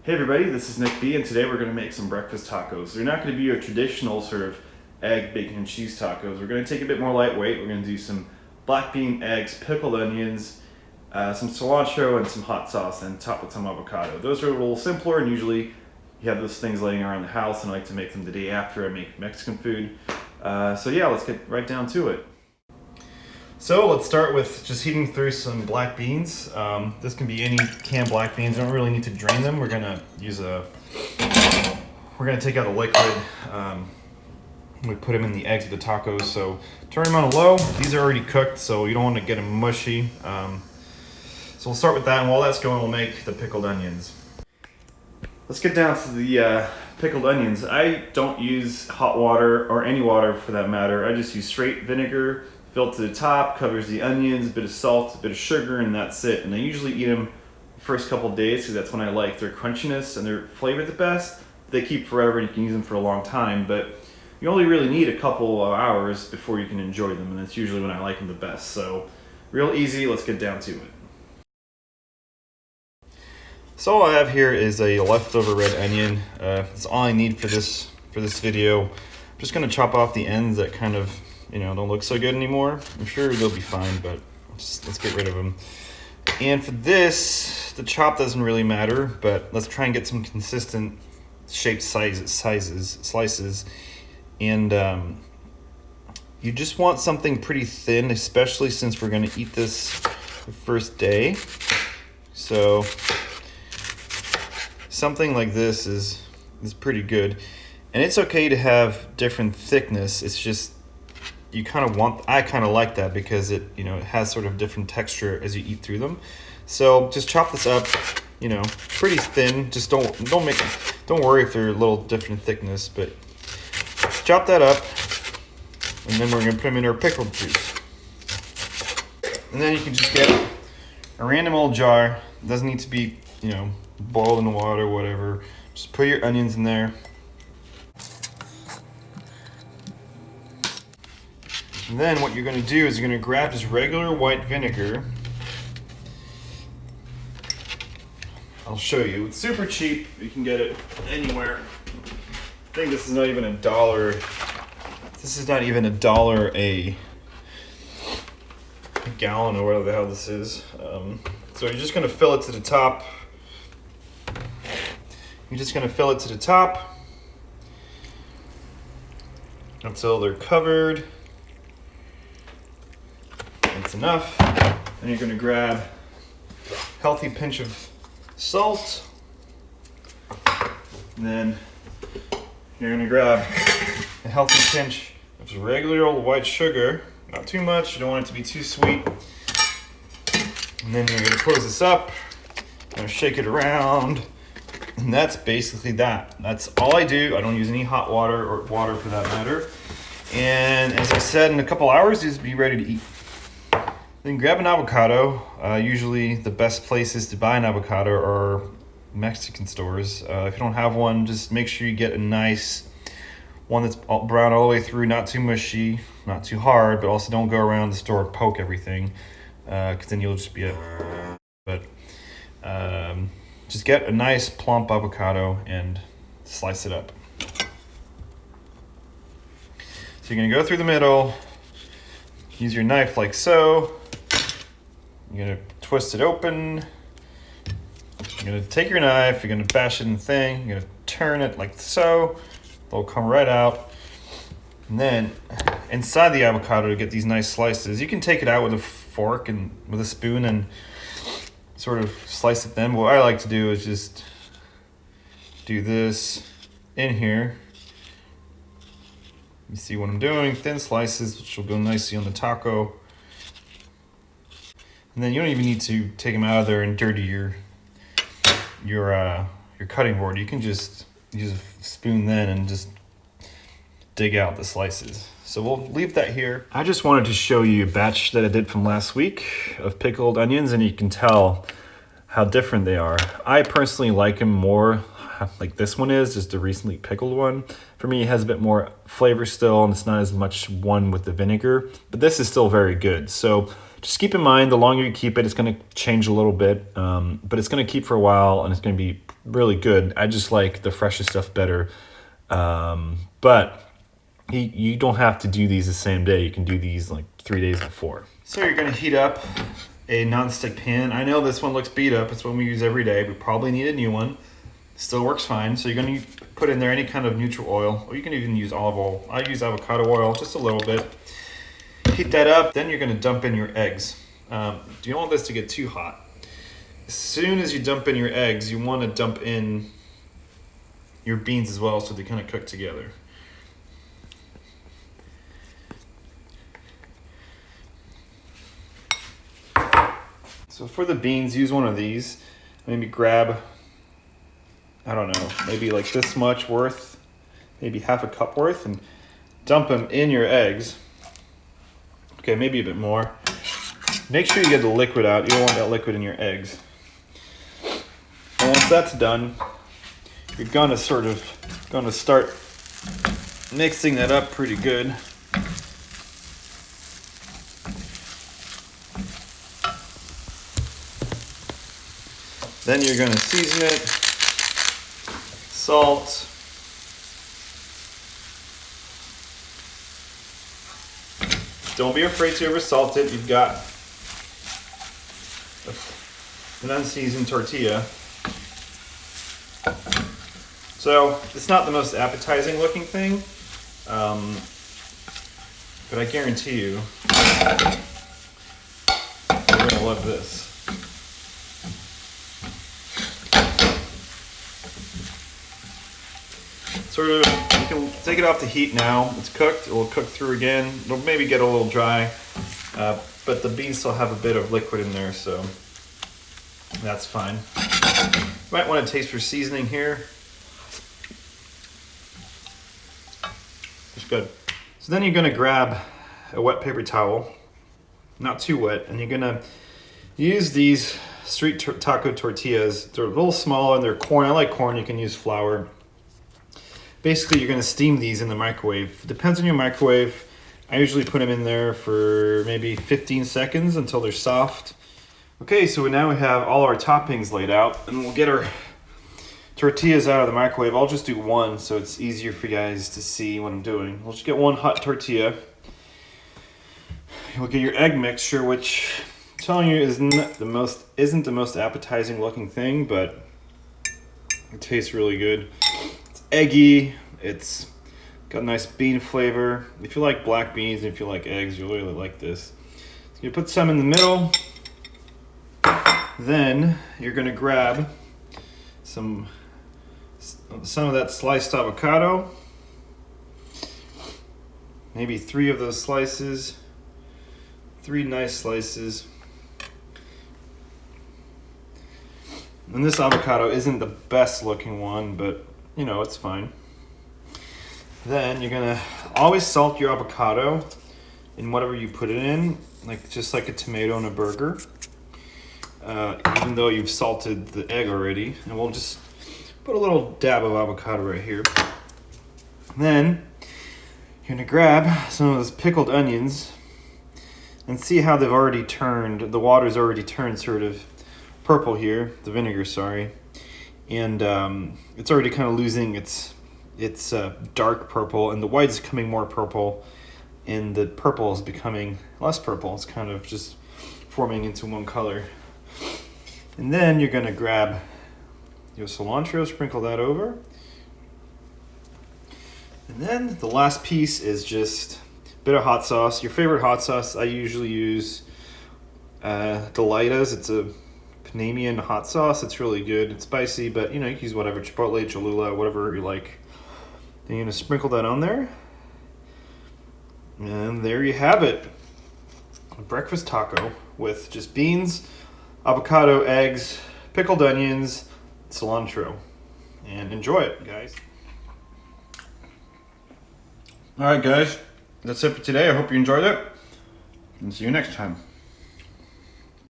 Hey everybody, this is Nick B, and today we're going to make some breakfast tacos. They're not going to be your traditional sort of egg, bacon, and cheese tacos. We're going to take a bit more lightweight. We're going to do some black bean eggs, pickled onions, some cilantro, and some hot sauce, and top with some avocado. Those are a little simpler, and usually you have those things laying around the house, and I like to make them the day after I make Mexican food. So yeah, let's get right down to it. So let's start with just heating through some black beans. This can be any canned black beans. You don't really need to drain them. We're gonna take out the liquid. We put them in the eggs of the tacos. So turn them on low. These are already cooked, so you don't want to get them mushy. So we'll start with that, and while that's going, we'll make the pickled onions. Let's get down to the pickled onions. I don't use hot water or any water for that matter. I just use straight vinegar. Filled to the top, covers the onions, a bit of salt, a bit of sugar, and that's it. And I usually eat them the first couple of days because that's when I like their crunchiness and their flavor the best. They keep forever and you can use them for a long time, but you only really need a couple of hours before you can enjoy them, and that's usually when I like them the best. So real easy, let's get down to it. So all I have here is a leftover red onion. That's all I need for this video. I'm just gonna chop off the ends that kind of don't look so good anymore. I'm sure they'll be fine, but let's get rid of them. And for this, the chop doesn't really matter, but let's try and get some consistent shaped slices. And you just want something pretty thin, especially since we're gonna eat this the first day. So something like this is pretty good. And it's okay to have different thickness. It's just I kind of like that because it has sort of different texture as you eat through them. So just chop this up, pretty thin. Just don't worry if they're a little different thickness, but chop that up, and then we're gonna put them in our pickled juice. And then you can just get a random old jar. It doesn't need to be boiled in water or whatever. Just put your onions in there. And then what you're going to do is you're going to grab just regular white vinegar. I'll show you. It's super cheap. You can get it anywhere. I think this is not even $1. This is not even $1 a gallon or whatever the hell this is. So you're just going to fill it to the top. You're just going to fill it to the top until they're covered. That's enough. Then you're going to grab a healthy pinch of salt. And then you're going to grab a healthy pinch of regular old white sugar. Not too much. You don't want it to be too sweet. And then you're going to close this up. You're going to shake it around. And that's basically that. That's all I do. I don't use any hot water or water for that matter. And as I said, in a couple hours, just be ready to eat. Then grab an avocado. Usually the best places to buy an avocado are Mexican stores. If you don't have one, just make sure you get a nice one that's brown all the way through, not too mushy, not too hard, but also don't go around the store and poke everything, because then you'll just be just get a nice plump avocado and slice it up. So you're gonna go through the middle, use your knife like so. You're gonna twist it open. You're gonna take your knife, you're gonna bash it in the thing, you're gonna turn it like so. They'll come right out. And then inside the avocado to get these nice slices, you can take it out with a fork and with a spoon and sort of slice it then. What I like to do is just do this in here. You see what I'm doing? Thin slices, which will go nicely on the taco. And then you don't even need to take them out of there and dirty your cutting board. You can just use a spoon then and just dig out the slices. So we'll leave that here. I just wanted to show you a batch that I did from last week of pickled onions, and you can tell how different they are. I personally like them more like this one is, just the recently pickled one. For me, it has a bit more flavor still, and it's not as much one with the vinegar, but this is still very good. So just keep in mind, the longer you keep it, it's gonna change a little bit, but it's gonna keep for a while, and it's gonna be really good. I just like the freshest stuff better. But you don't have to do these the same day. You can do these like 3 days before. So you're gonna heat up a nonstick pan. I know this one looks beat up. It's one we use every day. We probably need a new one. Still works fine. So you're gonna put in there any kind of neutral oil, or you can even use olive oil. I use avocado oil, just a little bit. Heat that up. Then you're gonna dump in your eggs. You don't want this to get too hot. As soon as you dump in your eggs, you want to dump in your beans as well, so they kind of cook together. So for the beans, use one of these. Maybe grab, I don't know, maybe like this much worth, maybe half a cup worth, and dump them in your eggs. Okay, maybe a bit more. Make sure you get the liquid out. You don't want that liquid in your eggs. And once that's done, you're gonna start mixing that up pretty good. Then you're gonna season it, salt, don't be afraid to over salt it. You've got an unseasoned tortilla. So it's not the most appetizing looking thing, but I guarantee you, you're gonna love this. Sort of, you can take it off the heat now. It's cooked. It will cook through again. It'll maybe get a little dry, but the beans still have a bit of liquid in there, so that's fine. You might want to taste for seasoning here. It's good. So then you're going to grab a wet paper towel, not too wet, and you're going to use these street taco tortillas. They're a little smaller, and they're corn. I like corn. You can use flour. Basically, you're going to steam these in the microwave. Depends on your microwave. I usually put them in there for maybe 15 seconds until they're soft. Okay, so now we have all our toppings laid out, and we'll get our tortillas out of the microwave. I'll just do one so it's easier for you guys to see what I'm doing. We'll just get one hot tortilla. You'll get your egg mixture, which I'm telling you isn't the most appetizing looking thing, but it tastes really good. Eggy, it's got a nice bean flavor. If you like black beans and if you like eggs, you'll really like this. So you put some in the middle. Then you're gonna grab some of that sliced avocado. Maybe 3 of those slices. 3 nice slices. And this avocado isn't the best looking one, but you know, it's fine. Then you're gonna always salt your avocado in whatever you put it in, just like a tomato in a burger. Even though you've salted the egg already, and we'll just put a little dab of avocado right here. Then you're gonna grab some of those pickled onions and see how they've already turned. The water's already turned sort of purple here, the vinegar, sorry. And it's already kind of losing its dark purple, and the white is becoming more purple, and the purple is becoming less purple. It's kind of just forming into one color. And then you're going to grab your cilantro, sprinkle that over. And then the last piece is just a bit of hot sauce. Your favorite hot sauce, I usually use Delita's. It's a Panamanian hot sauce. It's really good. It's spicy, but you know, you can use whatever, Chipotle, Cholula, whatever you like. Then you're gonna sprinkle that on there. And there you have it. A breakfast taco with just beans, avocado, eggs, pickled onions, cilantro. And enjoy it, guys. All right, guys. That's it for today. I hope you enjoyed it. And see you next time.